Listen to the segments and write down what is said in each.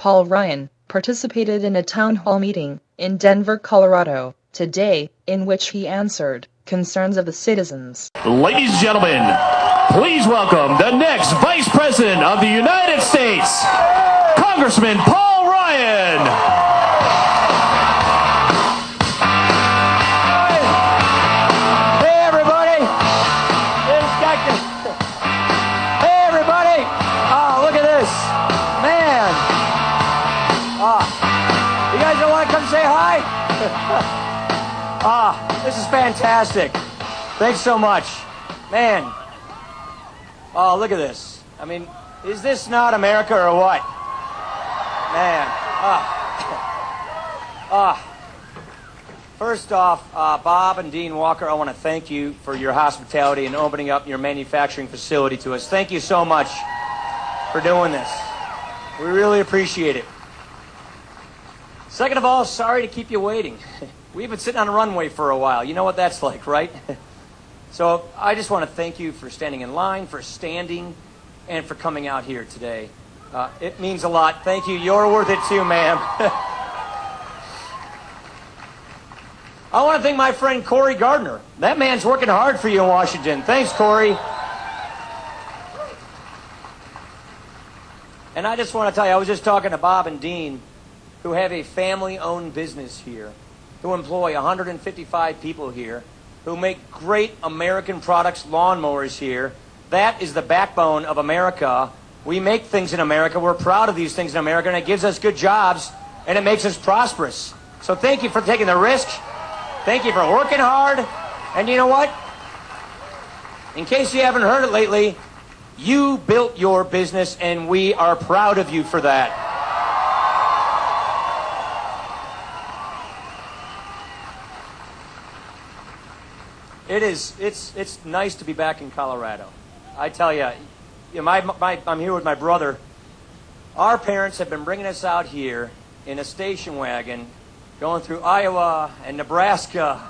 Paul Ryan participated in a town hall meeting in Denver, Colorado, today, in which he answered concerns of the citizens. Ladies and gentlemen, please welcome the next Vice President of the United States, Congressman Paul Ryan. Say hi. This is fantastic. Thanks so much. Man. Oh, look at this. I mean, is this not America or what? Man. First off, Bob and Dean Walker, I want to thank you for your hospitality and opening up your manufacturing facility to us. Thank you so much for doing this. We really appreciate it. Second of all, sorry to keep you waiting. We've been sitting on a runway for a while. You know what that's like, right? So I just want to thank you for standing in line, for standing, and for coming out here today. It means a lot. Thank you. You're worth it too, ma'am. I want to thank my friend Cory Gardner. That man's working hard for you in Washington. Thanks, Cory. And I just want to tell you, I was just talking to Bob and Dean, who have a family-owned business here, who employ 155 people here, who make great American products, lawnmowers here. That is the backbone of America. We make things in America. We're proud of these things in America, and it gives us good jobs, and it makes us prosperous. So thank you for taking the risk. Thank you for working hard. And you know what? In case you haven't heard it lately, you built your business, and we are proud of you for that. It's nice to be back in Colorado. I tell you, I'm here with my brother. Our parents have been bringing us out here in a station wagon, going through Iowa and Nebraska,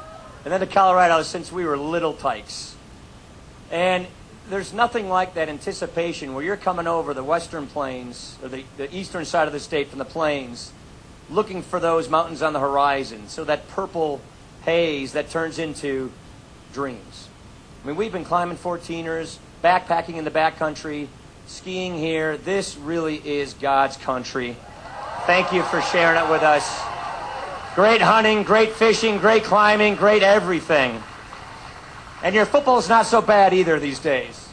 and then to Colorado since we were little tykes. And there's nothing like that anticipation where you're coming over the western plains, or the eastern side of the state from the plains, looking for those mountains on the horizon. So that purple haze that turns into dreams. I mean, we've been climbing 14ers, backpacking in the backcountry, skiing here. This really is God's country. Thank you for sharing it with us. Great hunting, great fishing, great climbing, great everything. And your football's not so bad either these days.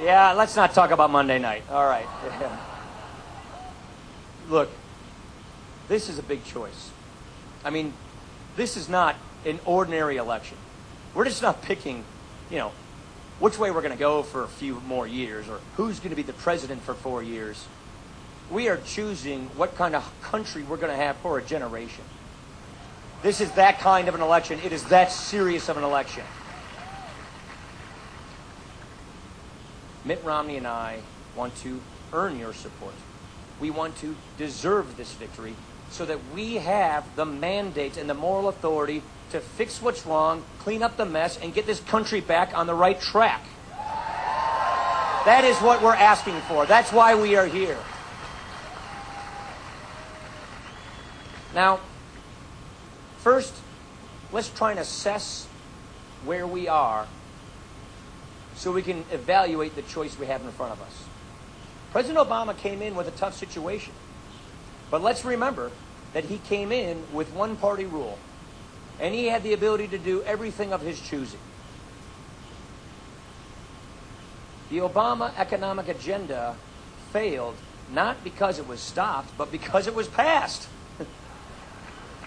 Yeah, let's not talk about Monday night. All right. Yeah. Look, this is a big choice. I mean, this is not an ordinary election. We're just not picking, which way we're going to go for a few more years or who's going to be the president for 4 years. We are choosing what kind of country we're going to have for a generation. This is that kind of an election. It is that serious of an election. Mitt Romney and I want to earn your support. We want to deserve this victory so that we have the mandate and the moral authority to fix what's wrong, clean up the mess, and get this country back on the right track. That is what we're asking for. That's why we are here. Now, first, let's try and assess where we are so we can evaluate the choice we have in front of us. President Obama came in with a tough situation. But let's remember that he came in with one-party rule. And he had the ability to do everything of his choosing. The Obama economic agenda failed not because it was stopped, but because it was passed.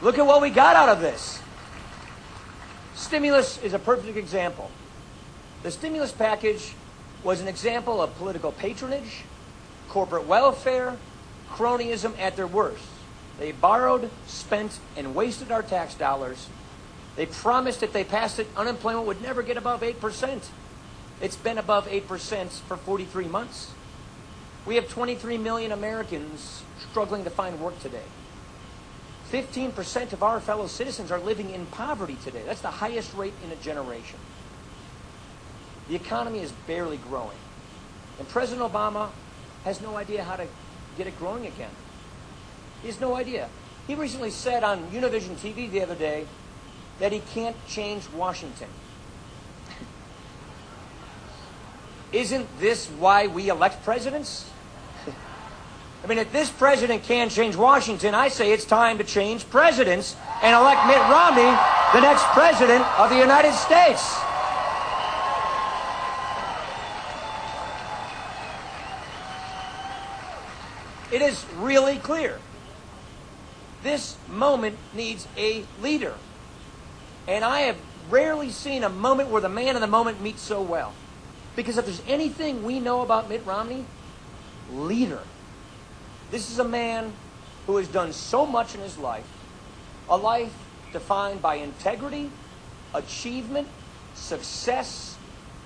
Look at what we got out of this. Stimulus is a perfect example. The stimulus package was an example of political patronage, corporate welfare, cronyism at their worst. They borrowed, spent, and wasted our tax dollars. They promised if they passed it, unemployment would never get above 8%. It's been above 8% for 43 months. We have 23 million Americans struggling to find work today. 15% of our fellow citizens are living in poverty today. That's the highest rate in a generation. The economy is barely growing. And President Obama has no idea how to get it growing again. He has no idea. He recently said on Univision TV the other day that he can't change Washington. Isn't this why we elect presidents? I mean, if this president can't change Washington, I say it's time to change presidents and elect Mitt Romney the next president of the United States. It is really clear. This moment needs a leader. And I have rarely seen a moment where the man of the moment meets so well. Because if there's anything we know about Mitt Romney, leader. This is a man who has done so much in his life, a life defined by integrity, achievement, success,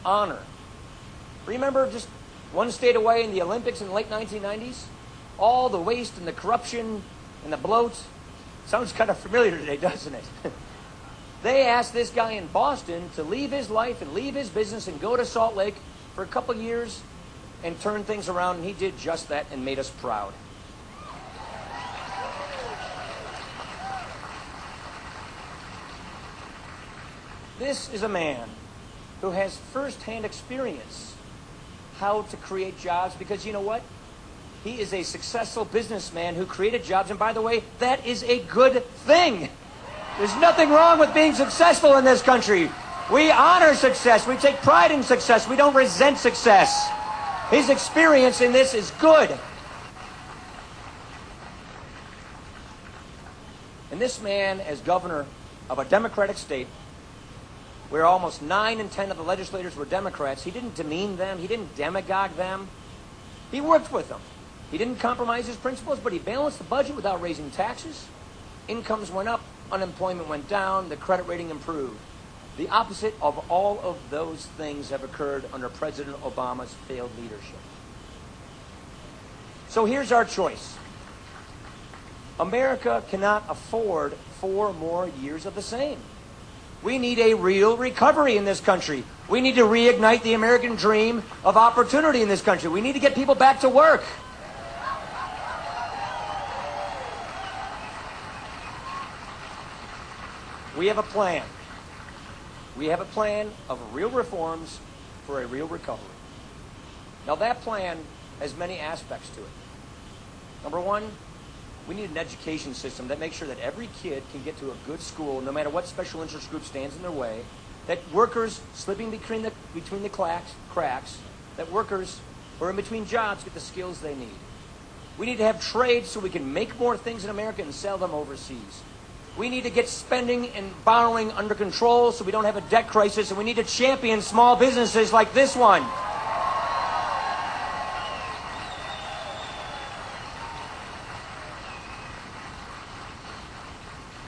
honor. Remember just one state away in the Olympics in the late 1990s? All the waste and the corruption and the bloat. Sounds kind of familiar today, doesn't it? They asked this guy in Boston to leave his life and leave his business and go to Salt Lake for a couple years and turn things around, and he did just that and made us proud. This is a man who has first-hand experience how to create jobs, because you know what? He is a successful businessman who created jobs, and by the way, that is a good thing. There's nothing wrong with being successful in this country. We honor success. We take pride in success. We don't resent success. His experience in this is good. And this man, as governor of a Democratic state, where almost 9 in 10 of the legislators were Democrats, he didn't demean them. He didn't demagogue them. He worked with them. He didn't compromise his principles, but he balanced the budget without raising taxes. Incomes went up, unemployment went down, the credit rating improved. The opposite of all of those things have occurred under President Obama's failed leadership. So here's our choice. America cannot afford 4 more years of the same. We need a real recovery in this country. We need to reignite the American dream of opportunity in this country. We need to get people back to work. We have a plan. We have a plan of real reforms for a real recovery. Now that plan has many aspects to it. Number one, we need an education system that makes sure that every kid can get to a good school, no matter what special interest group stands in their way, that workers slipping between the cracks, that workers who are in between jobs get the skills they need. We need to have trade so we can make more things in America and sell them overseas. We need to get spending and borrowing under control so we don't have a debt crisis, and we need to champion small businesses like this one.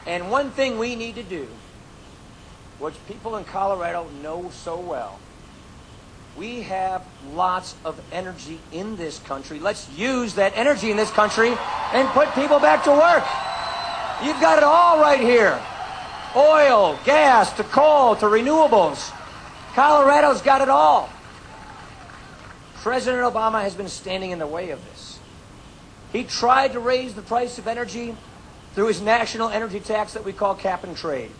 And one thing we need to do, which people in Colorado know so well, we have lots of energy in this country. Let's use that energy in this country and put people back to work. You've got it all right here. Oil, gas, to coal, to renewables. Colorado's got it all. President Obama has been standing in the way of this. He tried to raise the price of energy through his national energy tax that we call cap and trade.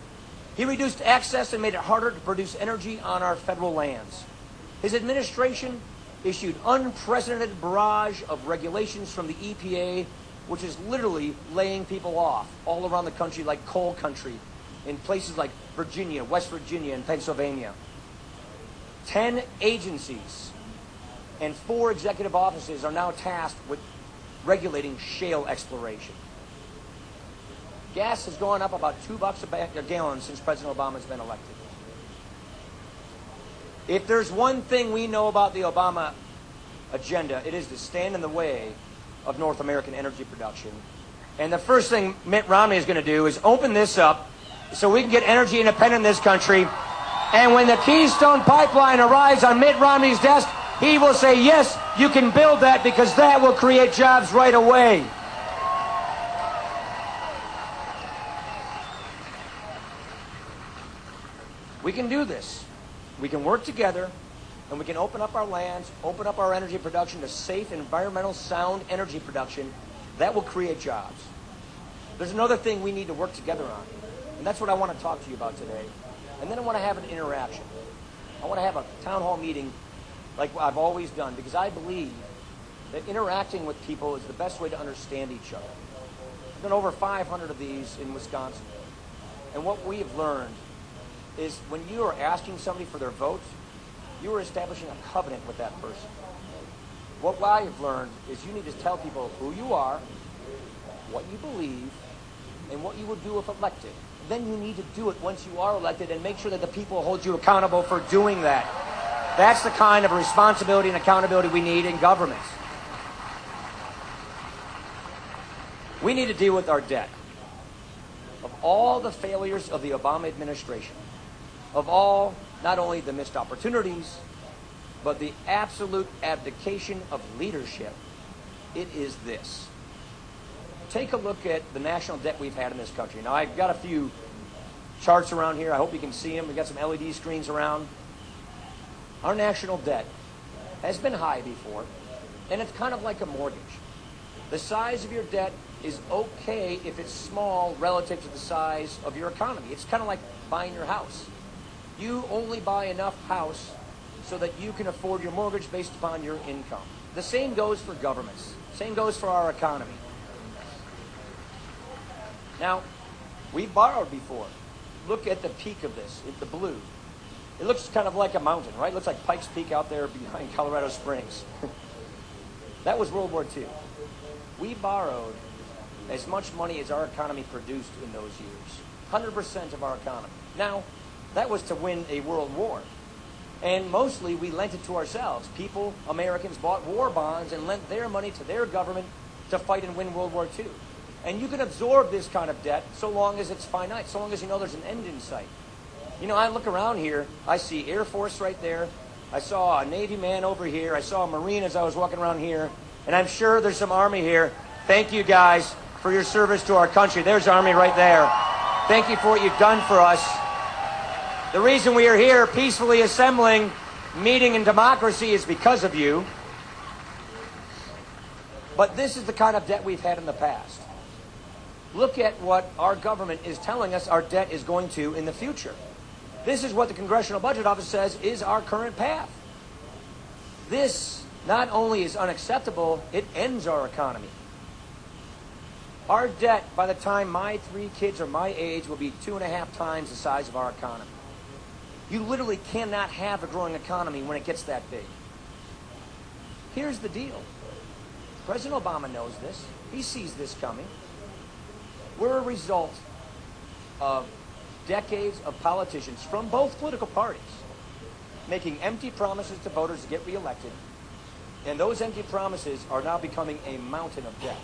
He reduced access and made it harder to produce energy on our federal lands. His administration issued unprecedented barrage of regulations from the EPA, which is literally laying people off all around the country like coal country in places like Virginia, West Virginia, and Pennsylvania. 10 agencies and 4 executive offices are now tasked with regulating shale exploration. Gas has gone up about $2 a gallon since President Obama has been elected. If there's one thing we know about the Obama agenda, it is to stand in the way of North American energy production. And the first thing Mitt Romney is going to do is open this up so we can get energy independent in this country. And when the Keystone Pipeline arrives on Mitt Romney's desk, he will say, yes, you can build that because that will create jobs right away. We can do this. We can work together. and we can open up our lands, open up our energy production to safe, environmental, sound energy production, that will create jobs. There's another thing we need to work together on, and that's what I want to talk to you about today. And then I want to have an interaction. I want to have a town hall meeting like I've always done, because I believe that interacting with people is the best way to understand each other. I've done over 500 of these in Wisconsin. And what we have learned is when you are asking somebody for their vote, you are establishing a covenant with that person. What I have learned is you need to tell people who you are, what you believe, and what you would do if elected. Then you need to do it once you are elected and make sure that the people hold you accountable for doing that. That's the kind of responsibility and accountability we need in government. We need to deal with our debt. Of all the failures of the Obama administration, of all, not only the missed opportunities, but the absolute abdication of leadership, it is this. Take a look at the national debt we've had in this country. Now, I've got a few charts around here. I hope you can see them. We've got some LED screens around. Our national debt has been high before, and it's kind of like a mortgage. The size of your debt is okay if it's small relative to the size of your economy. It's kind of like buying your house. You only buy enough house so that you can afford your mortgage based upon your income. The same goes for governments. Same goes for our economy. Now, we borrowed before. Look at the peak of this, the blue. It looks kind of like a mountain, right? It looks like Pikes Peak out there behind Colorado Springs. That was World War II. We borrowed as much money as our economy produced in those years. 100% of our economy. Now, that was to win a world war. And mostly we lent it to ourselves. People, Americans, bought war bonds and lent their money to their government to fight and win World War II. And you can absorb this kind of debt so long as it's finite, so long as you know there's an end in sight. You know, I look around here, I see Air Force right there. I saw a Navy man over here. I saw a Marine as I was walking around here. And I'm sure there's some Army here. Thank you guys for your service to our country. There's Army right there. Thank you for what you've done for us. The reason we are here peacefully assembling, meeting in democracy is because of you. But this is the kind of debt we've had in the past. Look at what our government is telling us our debt is going to in the future. This is what the Congressional Budget Office says is our current path. This not only is unacceptable, it ends our economy. Our debt, by the time my 3 kids are my age, will be 2.5 times the size of our economy. You literally cannot have a growing economy when it gets that big. Here's the deal. President Obama knows this. He sees this coming. We're a result of decades of politicians from both political parties making empty promises to voters to get reelected. And those empty promises are now becoming a mountain of debt.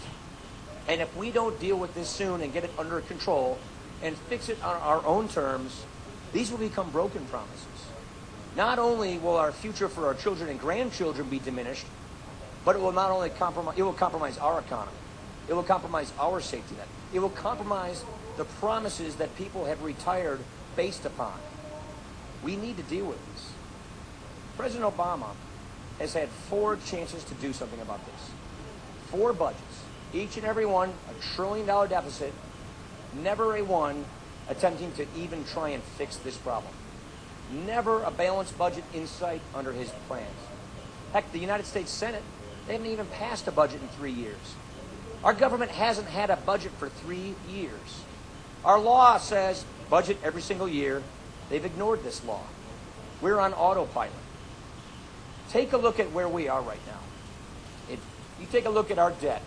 And if we don't deal with this soon and get it under control and fix it on our own terms, these will become broken promises. Not only will our future for our children and grandchildren be diminished, but it will not only compromise our economy. It will compromise our safety net. It will compromise the promises that people have retired based upon. We need to deal with this. President Obama has had 4 chances to do something about this. 4 budgets, each and every one $1 trillion deficit, never a one attempting to even try and fix this problem. Never a balanced budget in sight under his plans. Heck, the United States Senate, they haven't even passed a budget in 3 years. Our government hasn't had a budget for 3 years. Our law says budget every single year. They've ignored this law. We're on autopilot. Take a look at where we are right now. You take a look at our debt.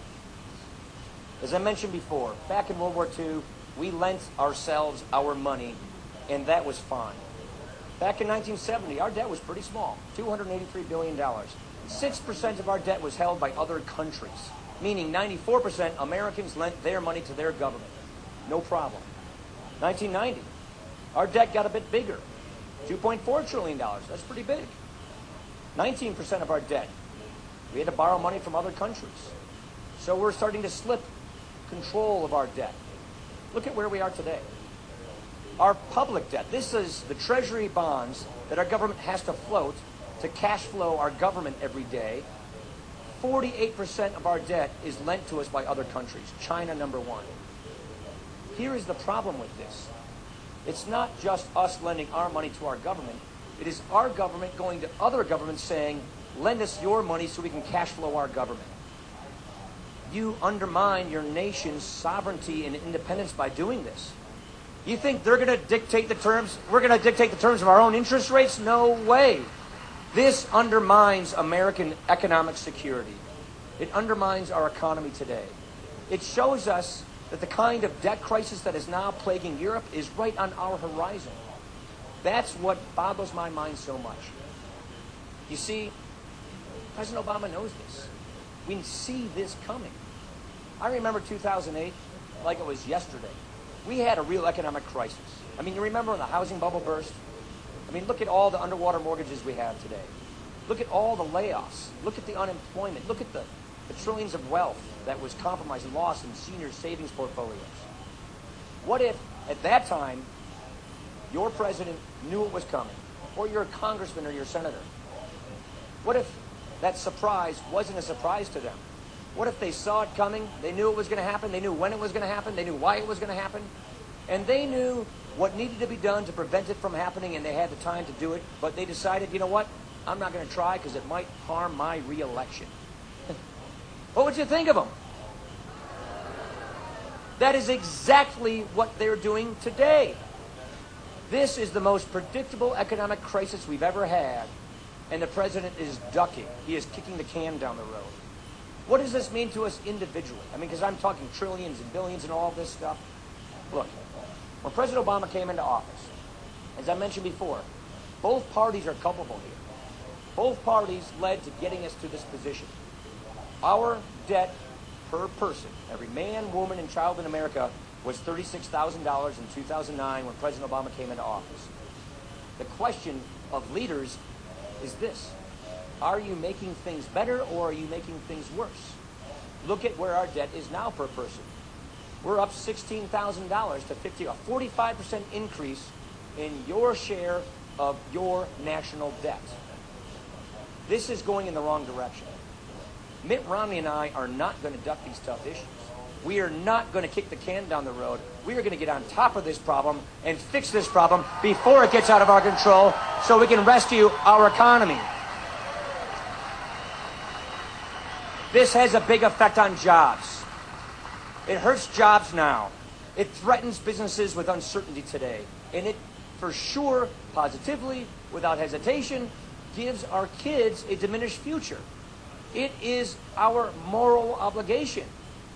As I mentioned before, back in World War II, we lent ourselves our money, and that was fine. Back in 1970, our debt was pretty small, $283 billion. 6% of our debt was held by other countries, meaning 94% Americans lent their money to their government. No problem. 1990, our debt got a bit bigger, $2.4 trillion. That's pretty big. 19% of our debt, we had to borrow money from other countries. So we're starting to slip control of our debt. Look at where we are today. Our public debt, this is the treasury bonds that our government has to float to cash flow our government every day. 48% of our debt is lent to us by other countries, China number one. Here is the problem with this. It's not just us lending our money to our government. It is our government going to other governments saying, lend us your money so we can cash flow our government. You undermine your nation's sovereignty and independence by doing this. You think they're going to dictate the terms? We're going to dictate the terms of our own interest rates? No way. This undermines American economic security. It undermines our economy today. It shows us that the kind of debt crisis that is now plaguing Europe is right on our horizon. That's what boggles my mind so much. You see, President Obama knows this. We see this coming. I remember 2008 like it was yesterday. We had a real economic crisis. I mean, you remember when the housing bubble burst? I mean, look at all the underwater mortgages we have today. Look at all the layoffs. Look at the unemployment. Look at the trillions of wealth that was compromised and lost in senior savings portfolios. What if, at that time, your president knew it was coming, or your congressman or your senator? What if that surprise wasn't a surprise to them? What if they saw it coming? They knew it was going to happen. They knew when it was going to happen. They knew why it was going to happen. And they knew what needed to be done to prevent it from happening, and they had the time to do it. But they decided, you know what? I'm not going to try because it might harm my re-election. What would you think of them? That is exactly what they're doing today. This is the most predictable economic crisis we've ever had, and the president is ducking. He is kicking the can down the road. What does this mean to us individually? I mean, because I'm talking trillions and billions and all this stuff. Look, when President Obama came into office, as I mentioned before, both parties are culpable here. Both parties led to getting us to this position. Our debt per person, every man, woman, and child in America, was $36,000 in 2009 when President Obama came into office. The question of leaders is this: are you making things better or are you making things worse? Look at where our debt is now per person. We're up $16,000 to a 45% increase in your share of your national debt. This is going in the wrong direction. Mitt Romney and I are not going to duck these tough issues. We are not going to kick the can down the road. We are going to get on top of this problem and fix this problem before it gets out of our control so we can rescue our economy. This has a big effect on jobs. It hurts jobs now. It threatens businesses with uncertainty today. And it, for sure, positively, without hesitation, gives our kids a diminished future. It is our moral obligation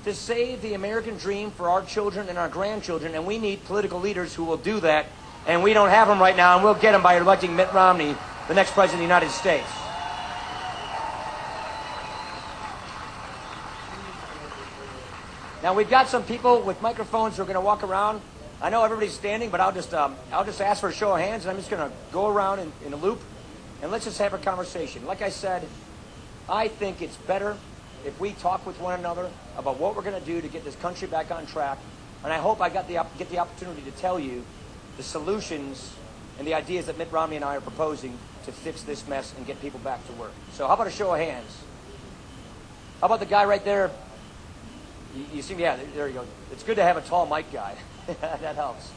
to save the American dream for our children and our grandchildren, and we need political leaders who will do that, and we don't have them right now, and we'll get them by electing Mitt Romney, the next president of the United States. Now, we've got some people with microphones who are going to walk around. I know everybody's standing, but I'll just ask for a show of hands, and I'm just going to go around in a loop, and let's just have a conversation. Like I said, I think it's better if we talk with one another about what we're going to do to get this country back on track. And I hope I get the opportunity to tell you the solutions and the ideas that Mitt Romney and I are proposing to fix this mess and get people back to work. So how about a show of hands? How about the guy right there? You see, yeah, there you go. It's good to have a tall mic guy. That helps.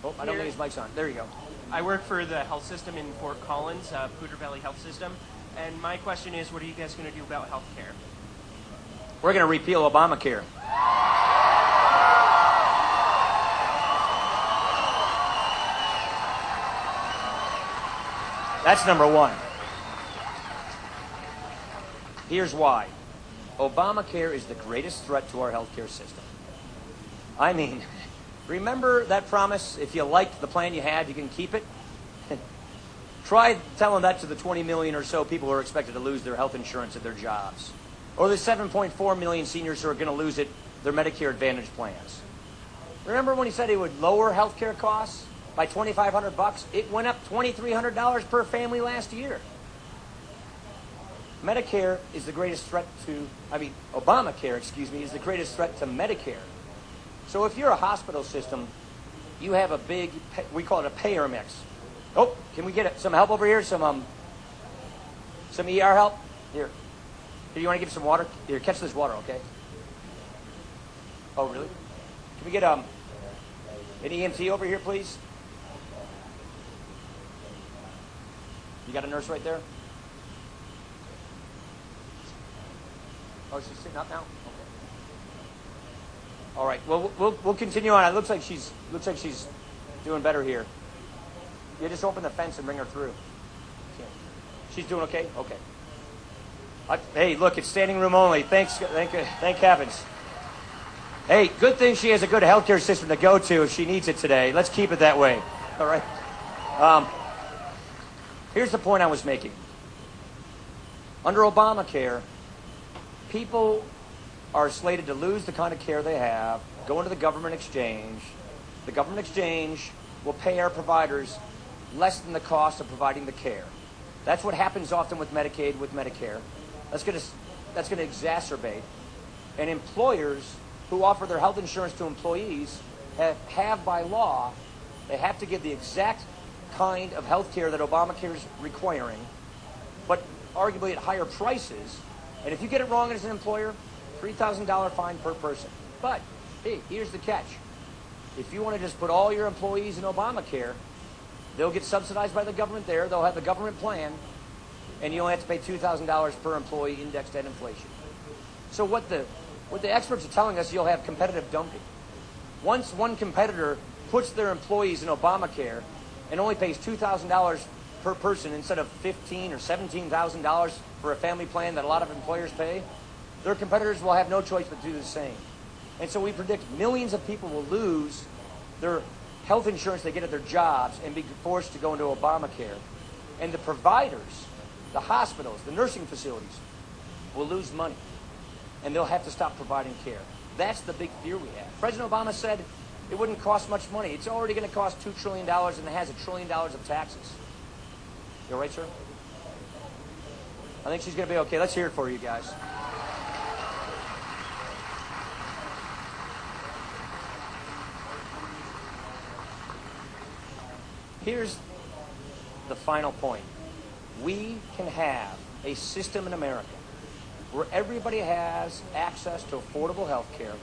Oh, I don't think his mic's on. There you go. I work for the health system in Fort Collins, Poudre Valley Health System. And my question is, what are you guys going to do about health care? We're going to repeal Obamacare. That's number one. Here's why. Obamacare is the greatest threat to our healthcare system. I mean, remember that promise, if you liked the plan you had, you can keep it? Try telling that to the 20 million or so people who are expected to lose their health insurance at their jobs. Or the 7.4 million seniors who are going to lose their Medicare Advantage plans. Remember when he said he would lower health care costs by $2,500? It went up $2,300 per family last year. Obamacare, is the greatest threat to Medicare. So if you're a hospital system, you have a big, we call it a payer mix. Oh, can we get some help over here? Some ER help? Here. Do you want to give some water? Here, catch this water, okay? Oh, really? Can we get an EMT over here, please? You got a nurse right there? Oh, she's sitting up now? Okay. All right. Well, we'll continue on. It looks like she's doing better here. You just open the fence and bring her through. She's doing okay? Okay. Hey, look, it's standing room only. Thank heavens. Hey, good thing she has a good healthcare system to go to if she needs it today. Let's keep it that way. All right. Here's the point I was making. Under Obamacare, people are slated to lose the kind of care they have, go into the government exchange. The government exchange will pay our providers less than the cost of providing the care. That's what happens often with Medicaid, with Medicare. That's going to exacerbate. And employers who offer their health insurance to employees have by law, they have to give the exact kind of health care that Obamacare is requiring, but arguably at higher prices. And if you get it wrong as an employer, $3,000 fine per person. But, hey, here's the catch. If you want to just put all your employees in Obamacare, they'll get subsidized by the government there. They'll have the government plan, and you only have to pay $2,000 per employee indexed at inflation. So what the experts are telling us, you'll have competitive dumping. Once one competitor puts their employees in Obamacare and only pays $2,000 per person instead of $15,000 or $17,000 for a family plan that a lot of employers pay, their competitors will have no choice but to do the same. And so we predict millions of people will lose their health insurance they get at their jobs and be forced to go into Obamacare. And the providers, the hospitals, the nursing facilities will lose money. And they'll have to stop providing care. That's the big fear we have. President Obama said it wouldn't cost much money. It's already going to cost $2 trillion and it has $1 trillion of taxes. You all right, sir? I think she's going to be okay. Let's hear it for you guys. Here's the final point. We can have a system in America where everybody has access to affordable health care,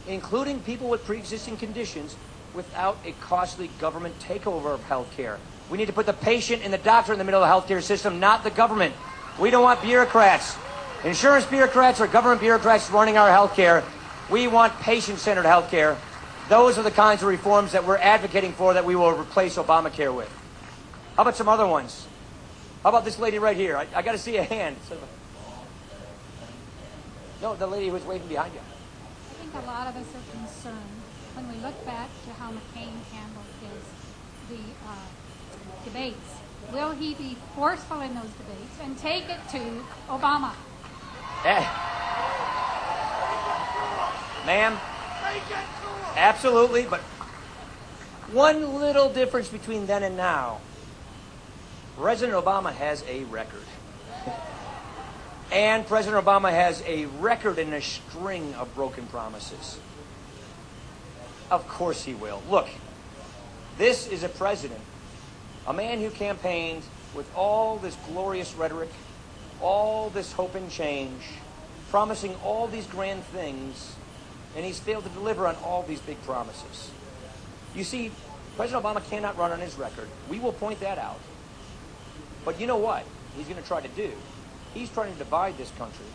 including people with pre-existing conditions, without a costly government takeover of health care. We need to put the patient and the doctor in the middle of the health care system, not the government. We don't want bureaucrats, insurance bureaucrats or government bureaucrats running our health care. We want patient-centered health care. Those are the kinds of reforms that we're advocating for that we will replace Obamacare with. How about some other ones? How about this lady right here? I got to see a hand. No, the lady who's waving behind you. I think a lot of us are concerned when we look back to how McCain handled the debates. Will he be forceful in those debates and take it to Obama? Ma'am, absolutely, but one little difference between then and now. President Obama has a record. And President Obama has a record and a string of broken promises. Of course he will. Look, this is a president, a man who campaigned with all this glorious rhetoric, all this hope and change, promising all these grand things, and he's failed to deliver on all these big promises. You see, President Obama cannot run on his record. We will point that out. But you know what he's going to try to do? He's trying to divide this country,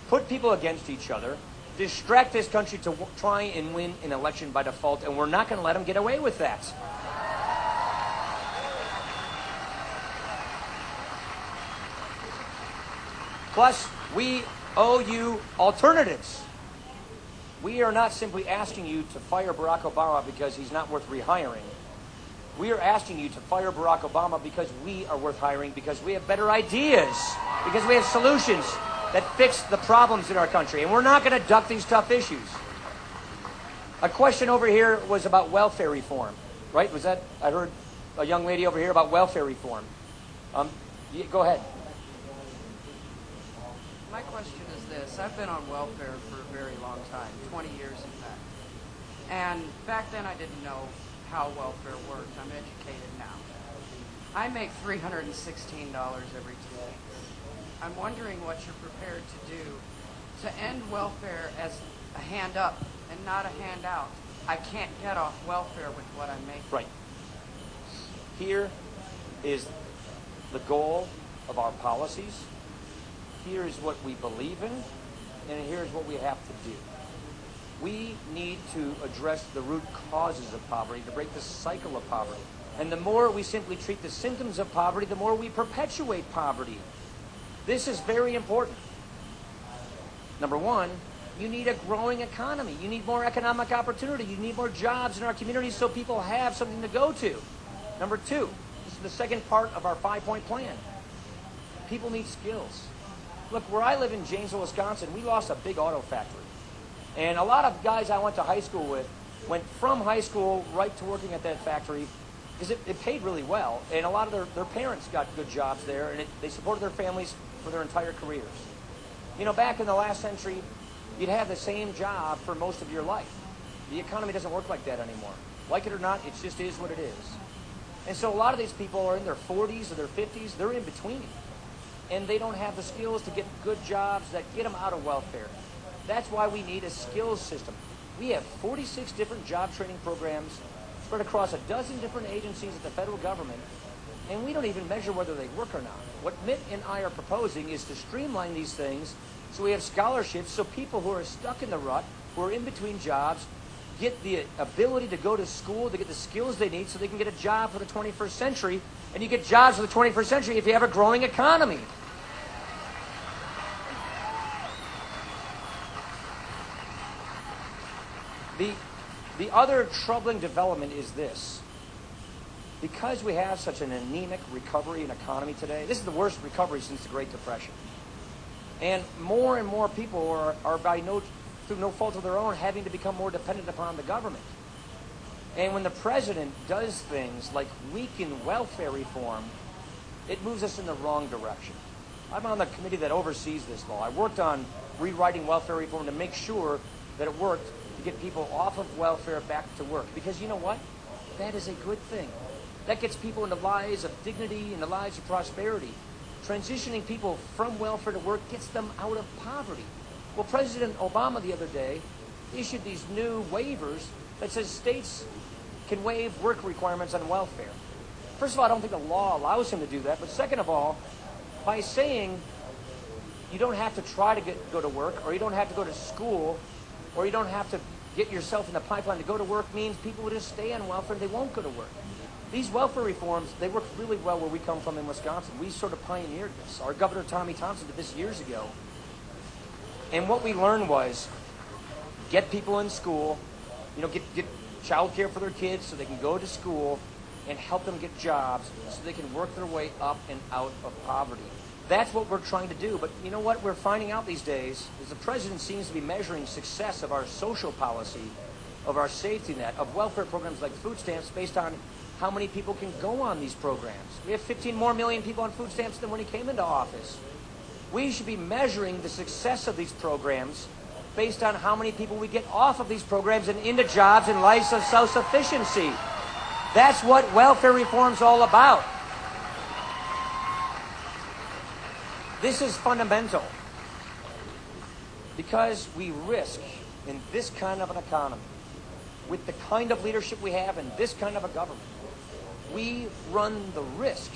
put people against each other, distract this country to try and win an election by default, and we're not going to let him get away with that. Plus, we owe you alternatives. We are not simply asking you to fire Barack Obama because he's not worth rehiring. We are asking you to fire Barack Obama because we are worth hiring, because we have better ideas, because we have solutions that fix the problems in our country. And we're not going to duck these tough issues. A question over here was about welfare reform, right? Was that, I heard a young lady over here about welfare reform. Go ahead. My question is this. I've been on welfare for a very long time, 20 years in fact. And back then I didn't know how welfare worked. I'm educated now. I make $316 every 2 weeks. I'm wondering what you're prepared to do to end welfare as a hand up and not a handout. I can't get off welfare with what I'm making. Right. Here is the goal of our policies. Here is what we believe in, and here's what we have to do. We need to address the root causes of poverty to break the cycle of poverty. And the more we simply treat the symptoms of poverty, the more we perpetuate poverty. This is very important. Number one, you need a growing economy. You need more economic opportunity. You need more jobs in our communities so people have something to go to. Number two, this is the second part of our 5-point plan. People need skills. Look, where I live in Janesville, Wisconsin, we lost a big auto factory. And a lot of guys I went to high school with went from high school right to working at that factory because it paid really well. And a lot of their parents got good jobs there, and they supported their families for their entire careers. You know, back in the last century, you'd have the same job for most of your life. The economy doesn't work like that anymore. Like it or not, it just is what it is. And so a lot of these people are in their 40s or their 50s. They're in between. And they don't have the skills to get good jobs that get them out of welfare. That's why we need a skills system. We have 46 different job training programs spread across a dozen different agencies at the federal government, and we don't even measure whether they work or not. What Mitt and I are proposing is to streamline these things so we have scholarships so people who are stuck in the rut, who are in between jobs, get the ability to go to school, to get the skills they need so they can get a job for the 21st century. And you get jobs for the 21st century if you have a growing economy. The other troubling development is this. Because we have such an anemic recovery and economy today, this is the worst recovery since the Great Depression. And more people are through no fault of their own, having to become more dependent upon the government. And when the president does things like weaken welfare reform, it moves us in the wrong direction. I'm on the committee that oversees this law. I worked on rewriting welfare reform to make sure that it worked to get people off of welfare back to work. Because you know what? That is a good thing. That gets people into lives of dignity and the lives of prosperity. Transitioning people from welfare to work gets them out of poverty. Well, President Obama the other day issued these new waivers that says states can waive work requirements on welfare. First of all, I don't think the law allows him to do that. But second of all, by saying you don't have to try to go to work, or you don't have to go to school, or you don't have to get yourself in the pipeline to go to work means people will just stay on welfare and they won't go to work. These welfare reforms, they work really well where we come from in Wisconsin. We sort of pioneered this. Our Governor Tommy Thompson did this years ago. And what we learned was get people in school, get child care for their kids so they can go to school, and help them get jobs so they can work their way up and out of poverty. That's what we're trying to do. But you know what we're finding out these days is the president seems to be measuring success of our social policy, of our safety net, of welfare programs like food stamps based on how many people can go on these programs. We have 15 more million people on food stamps than when he came into office. We should be measuring the success of these programs based on how many people we get off of these programs and into jobs and lives of self-sufficiency. That's what welfare reform's all about. This is fundamental because we risk in this kind of an economy, with the kind of leadership we have in this kind of a government, we run the risk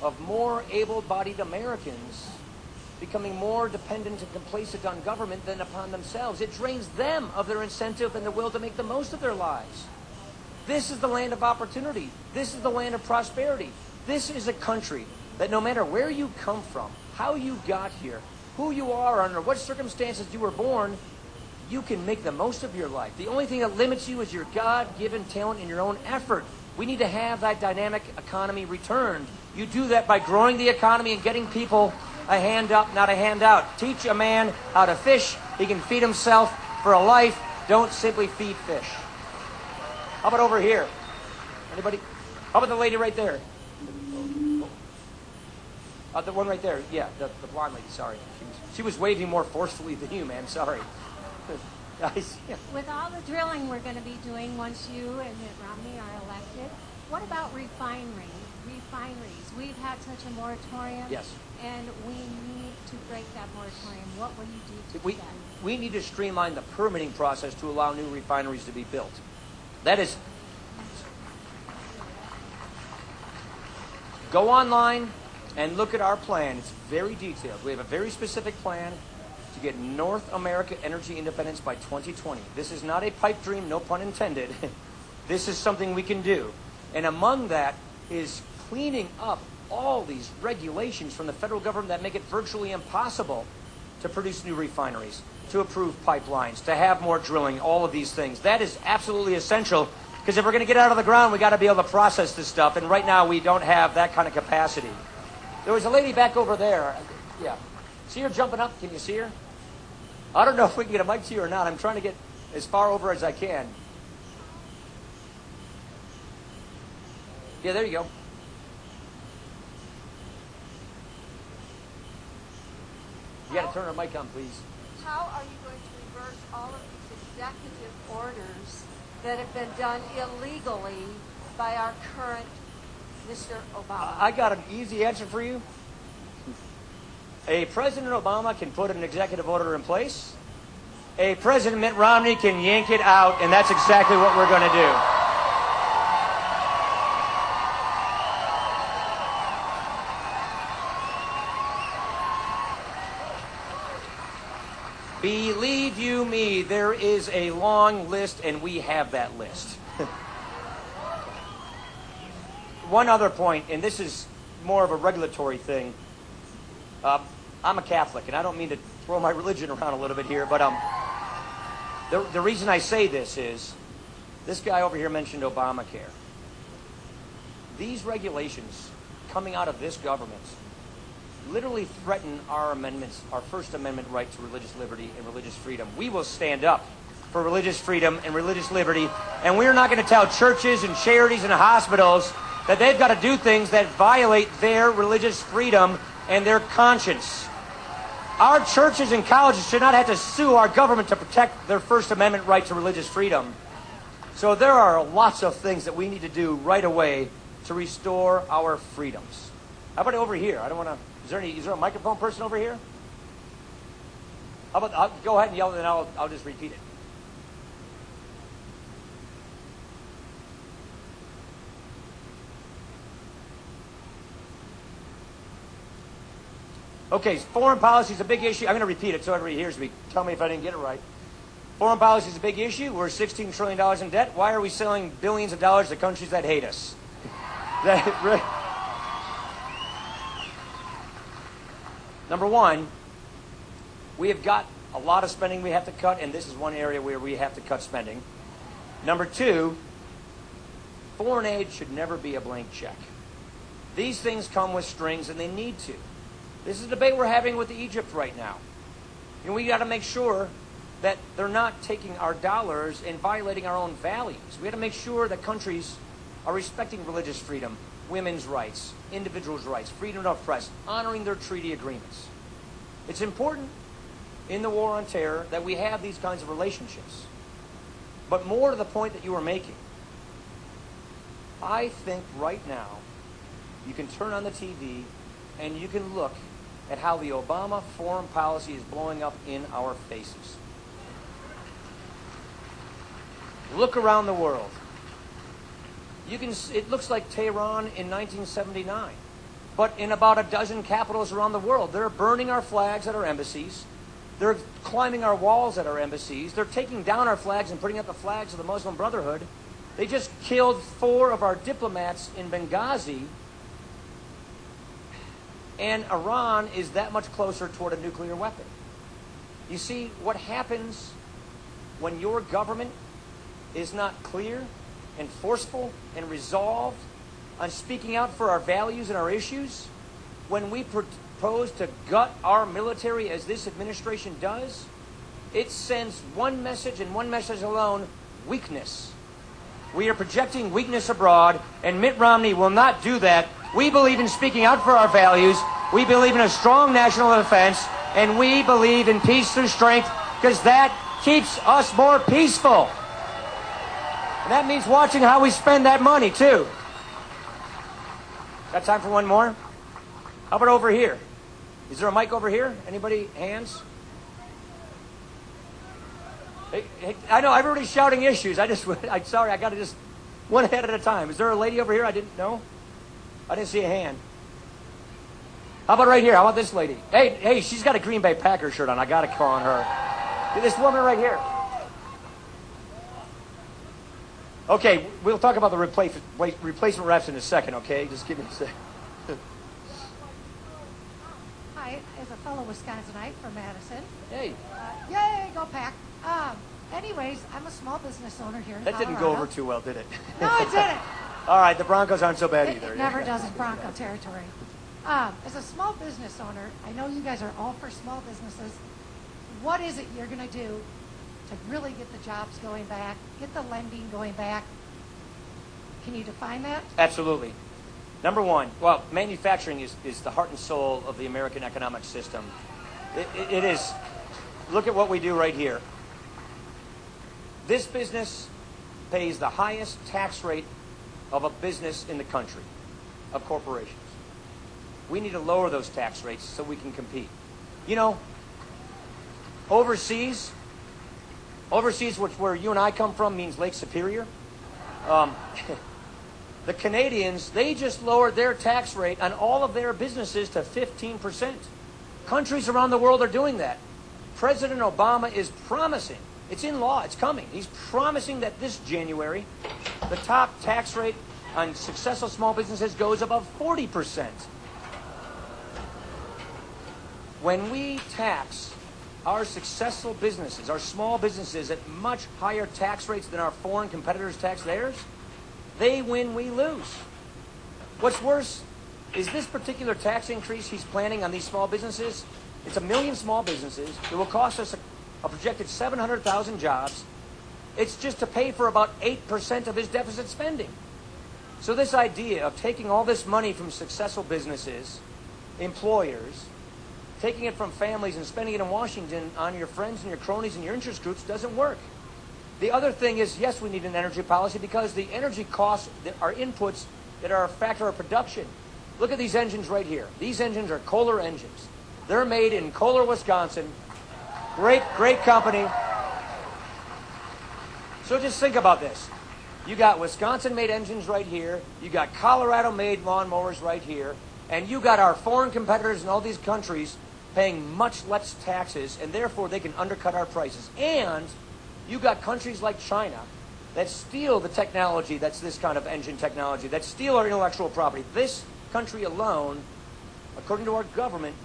of more able-bodied Americans becoming more dependent and complacent on government than upon themselves. It drains them of their incentive and the will to make the most of their lives. This is the land of opportunity. This is the land of prosperity. This is a country that no matter where you come from, how you got here, who you are, under what circumstances you were born, you can make the most of your life. The only thing that limits you is your God-given talent and your own effort. We need to have that dynamic economy returned. You do that by growing the economy and getting people a hand up, not a handout. Teach a man how to fish. He can feed himself for a life. Don't simply feed fish. How about over here? Anybody? How about the lady right there? The one right there. Yeah, the blonde lady. Sorry. She was waving more forcefully than you, man. Sorry. Guys, yeah. With all the drilling we're going to be doing once you and Mitt Romney are elected, What about refineries? We've had such a moratorium. Yes. And we need to break that moratorium. What will you do to that? We need to streamline the permitting process to allow new refineries to be built. That is, go online and look at our plan. It's very detailed. We have a very specific plan to get North America energy independence by 2020. This is not a pipe dream, no pun intended. This is something we can do. And among that is cleaning up all these regulations from the federal government that make it virtually impossible to produce new refineries, to approve pipelines, to have more drilling, all of these things. That is absolutely essential, because if we're going to get out of the ground, we got to be able to process this stuff, and right now we don't have that kind of capacity. There was a lady back over there. Yeah. See her jumping up? Can you see her? I don't know if we can get a mic to you or not. I'm trying to get as far over as I can. Yeah, there you go. You got to turn our mic on, please. How are you going to reverse all of these executive orders that have been done illegally by our current Mr. Obama? I got an easy answer for you. A President Obama can put an executive order in place. A President Mitt Romney can yank it out, and that's exactly what we're going to do. Believe you me, there is a long list, and we have that list. One other point, and this is more of a regulatory thing. I'm a Catholic, and I don't mean to throw my religion around a little bit here, but the reason I say this is, this guy over here mentioned Obamacare. These regulations coming out of this government literally threaten our amendments, our First Amendment right to religious liberty and religious freedom. We will stand up for religious freedom and religious liberty, and we're not going to tell churches and charities and hospitals that they've got to do things that violate their religious freedom and their conscience. Our churches and colleges should not have to sue our government to protect their First Amendment right to religious freedom. So there are lots of things that we need to do right away to restore our freedoms. How about over here? I don't want to... Is there a microphone person over here? How about, I'll go ahead and yell, and then I'll just repeat it. Okay, foreign policy is a big issue. I'm going to repeat it so everybody hears me. Tell me if I didn't get it right. Foreign policy is a big issue. We're $16 trillion in debt. Why are we selling billions of dollars to countries that hate us? Number one, we have got a lot of spending we have to cut, and this is one area where we have to cut spending. Number two, foreign aid should never be a blank check. These things come with strings, and they need to. This is a debate we're having with Egypt right now. And we got to make sure that they're not taking our dollars and violating our own values. We got to make sure that countries are respecting religious freedom, women's rights, individuals' rights, freedom of press, honoring their treaty agreements. It's important in the war on terror that we have these kinds of relationships. But more to the point that you were making, I think right now you can turn on the TV and you can look at how the Obama foreign policy is blowing up in our faces. Look around the world. It looks like Tehran in 1979. But in about a dozen capitals around the world, they're burning our flags at our embassies. They're climbing our walls at our embassies. They're taking down our flags and putting up the flags of the Muslim Brotherhood. They just killed 4 of our diplomats in Benghazi. And Iran is that much closer toward a nuclear weapon. You see, what happens when your government is not clear and forceful and resolved on speaking out for our values and our issues, when we propose to gut our military as this administration does, it sends one message and one message alone: weakness. We are projecting weakness abroad, and Mitt Romney will not do that. We believe in speaking out for our values. We believe in a strong national defense, and we believe in peace through strength, because that keeps us more peaceful. And that means watching how we spend that money, too. Got time for one more? How about over here? Is there a mic over here? Anybody? Hands? Hey, I know everybody's shouting issues. I'm sorry, I got to just one head at a time. Is there a lady over here? I didn't know. I didn't see a hand. How about right here? How about this lady? Hey, she's got a Green Bay Packers shirt on. I got to call on her. This woman right here. Okay, we'll talk about the replacement refs in a second, okay? Just give me a second. Hi, as a fellow Wisconsinite from Madison. Hey. Yay, go Pack. Anyways, I'm a small business owner here in That Colorado. didn't go over too well, did it? No, it didn't. All right, the Broncos aren't so bad either. It never does in Bronco territory. As a small business owner, I know you guys are all for small businesses. What is it you're going to do to really get the jobs going back, get the lending going back? Can you define that? Absolutely. Number one, well, manufacturing is the heart and soul of the American economic system. It is. Look at what we do right here. This business pays the highest tax rate of a business in the country, of corporations. We need to lower those tax rates so we can compete. You know, overseas, which where you and I come from, means Lake Superior. The Canadians, they just lowered their tax rate on all of their businesses to 15%. Countries around the world are doing that. President Obama is promising, it's in law, it's coming. He's promising that this January, the top tax rate on successful small businesses goes above 40%. When we tax our successful businesses, our small businesses, at much higher tax rates than our foreign competitors tax theirs, they win, we lose. What's worse is this particular tax increase he's planning on these small businesses. It's 1 million small businesses. It will cost us a projected 700,000 jobs. It's just to pay for about 8% of his deficit spending. So this idea of taking all this money from successful businesses, employers, taking it from families and spending it in Washington on your friends and your cronies and your interest groups doesn't work. The other thing is, yes, we need an energy policy because the energy costs are inputs that are a factor of production. Look at these engines right here. These engines are Kohler engines. They're made in Kohler, Wisconsin. Great company. So just think about this. You got Wisconsin-made engines right here. You got Colorado-made lawnmowers right here. And you got our foreign competitors in all these countries paying much less taxes, and therefore they can undercut our prices. And you got countries like China that steal the technology that's this kind of engine technology, that steal our intellectual property. This country alone, according to our government,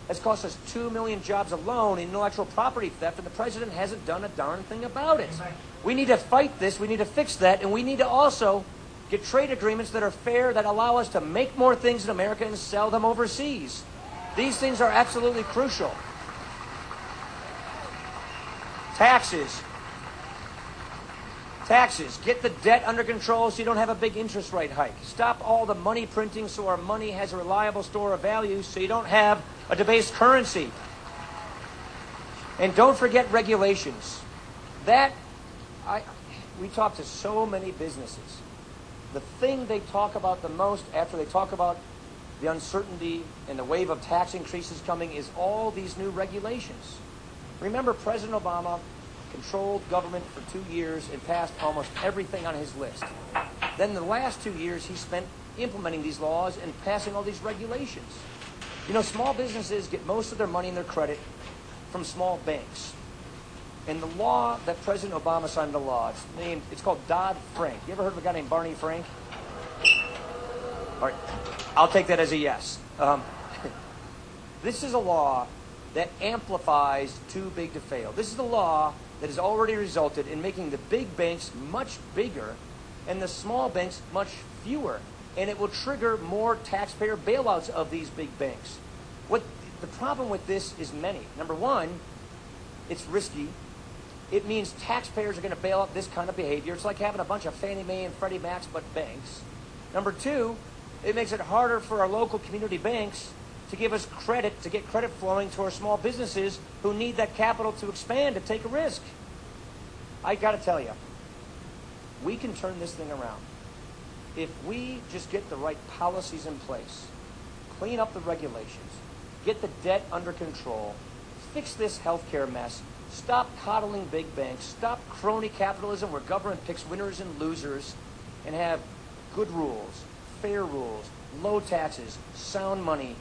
has cost us 2 million jobs alone in intellectual property theft, and the president hasn't done a darn thing about it. We need to fight this, we need to fix that, and we need to also get trade agreements that are fair, that allow us to make more things in America and sell them overseas. These things are absolutely crucial. Taxes. Get the debt under control so you don't have a big interest rate hike. Stop all the money printing so our money has a reliable store of value so you don't have a debased currency. And don't forget regulations. We talk to so many businesses. The thing they talk about the most after they talk about the uncertainty and the wave of tax increases coming is all these new regulations. Remember, President Obama controlled government for 2 years and passed almost everything on his list. Then the last 2 years he spent implementing these laws and passing all these regulations. You know, small businesses get most of their money and their credit from small banks. And the law that President Obama signed into law, it's called Dodd-Frank. You ever heard of a guy named Barney Frank? All right, I'll take that as a yes. This is a law that amplifies too big to fail. This is a law that has already resulted in making the big banks much bigger and the small banks much fewer. And it will trigger more taxpayer bailouts of these big banks. The problem with this is many. Number one, it's risky. It means taxpayers are going to bail out this kind of behavior. It's like having a bunch of Fannie Mae and Freddie Macs, but banks. Number two, it makes it harder for our local community banks to give us credit, to get credit flowing to our small businesses who need that capital to expand, to take a risk. I got to tell you, we can turn this thing around. if we just get the right policies in place, clean up the regulations, get the debt under control, fix this healthcare mess, stop coddling big banks, stop crony capitalism where government picks winners and losers, and have good rules, fair rules, low taxes, sound money,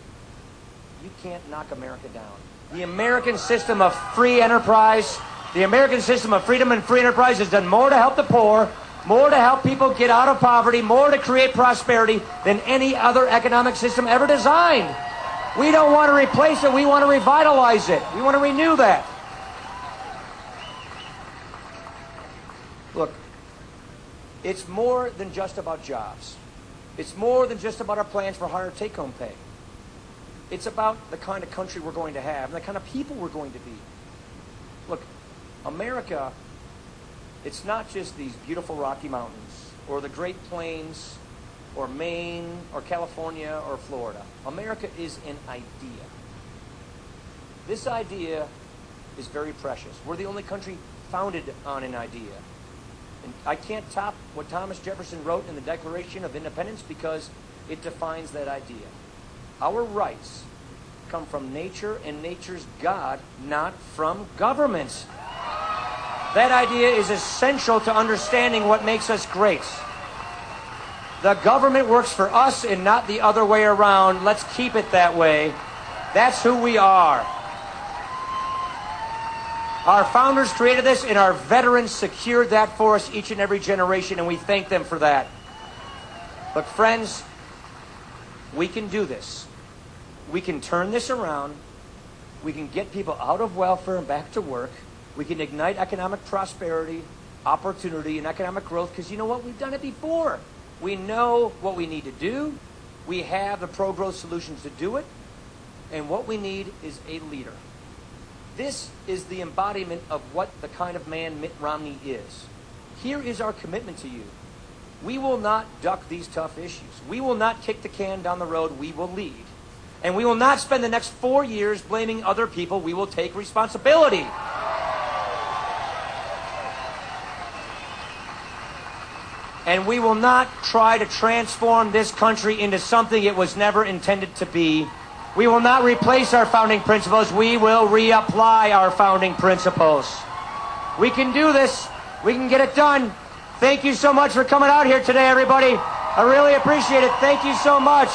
you can't knock America down. The American system of free enterprise, the American system of freedom and free enterprise has done more to help the poor, more to help people get out of poverty, more to create prosperity than any other economic system ever designed. We don't want to replace it. We want to revitalize it. We want to renew that. Look, it's more than just about jobs. It's more than just about our plans for higher take-home pay. It's about the kind of country we're going to have and the kind of people we're going to be. Look, America, it's not just these beautiful Rocky Mountains or the Great Plains or Maine or California or Florida. America is an idea. This idea is very precious. We're the only country founded on an idea. And I can't top what Thomas Jefferson wrote in the Declaration of Independence because it defines that idea. Our rights come from nature and nature's God, not from governments. That idea is essential to understanding what makes us great. The government works for us and not the other way around. Let's keep it that way. That's who we are. Our founders created this, and our veterans secured that for us each and every generation, and we thank them for that. But friends, we can do this. We can turn this around. We can get people out of welfare and back to work. We can ignite economic prosperity, opportunity, and economic growth, because you know what? We've done it before. We know what we need to do. We have the pro-growth solutions to do it. And what we need is a leader. This is the embodiment of what the kind of man Mitt Romney is. Here is our commitment to you. We will not duck these tough issues. We will not kick the can down the road. We will lead. And we will not spend the next 4 years blaming other people. We will take responsibility. And we will not try to transform this country into something it was never intended to be. We will not replace our founding principles. We will reapply our founding principles. We can do this. We can get it done. Thank you so much for coming out here today, everybody. I really appreciate it. Thank you so much.